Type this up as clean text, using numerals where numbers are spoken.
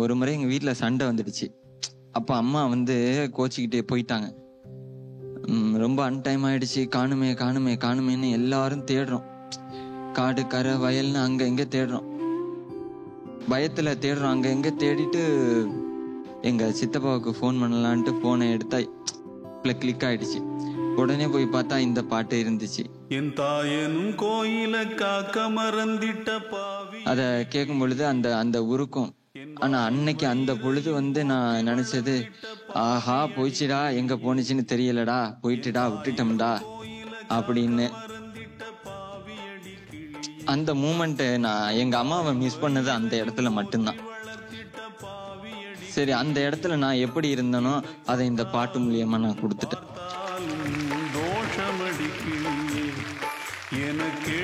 ஒரு முறை எங்க வீட்டுல சண்டை வந்துடுச்சு. அப்ப அம்மா வந்து கோச்சிக்கிட்டே போயிட்டாங்க. ரொம்ப அன்டைம் ஆயிடுச்சு, காணுமே காணுமே காணுமேன்னு எல்லாரும் தேடுறோம். காடு கரை வயல்னு அங்க எங்க தேடுறோம், பயத்துல தேடுறோம். அங்க எங்க தேடிட்டு எங்க சித்தப்பாவுக்கு ஃபோன் பண்ணலான்ட்டு போனை எடுத்தா கிளிக் ஆயிடுச்சு. உடனே போய் பார்த்தா இந்த பாட்டு இருந்துச்சு. என் தாயனும் கோயில காக்க மறந்திட்ட பாவி. அத கேட்கும் பொழுது அந்த அந்த உருக்கம். ஆனா அன்னைக்கு அந்த பொழுது வந்து நான் நினைச்சது, ஆஹா போயிடுச்சுடா, எங்க போனுச்சுன்னு தெரியலடா, போயிட்டுடா, விட்டுட்டோம்டா அப்படின்னு. அந்த மூமெண்ட் நான் எங்க அம்மாவை மிஸ் பண்ணது அந்த இடத்துல மட்டும்தான். சரி, அந்த இடத்துல நான் எப்படி இருந்தனோ அதை இந்த பாட்டு மூலியமா நான் கொடுத்துட்டேன். தோஷமடிக்கு எனக்கு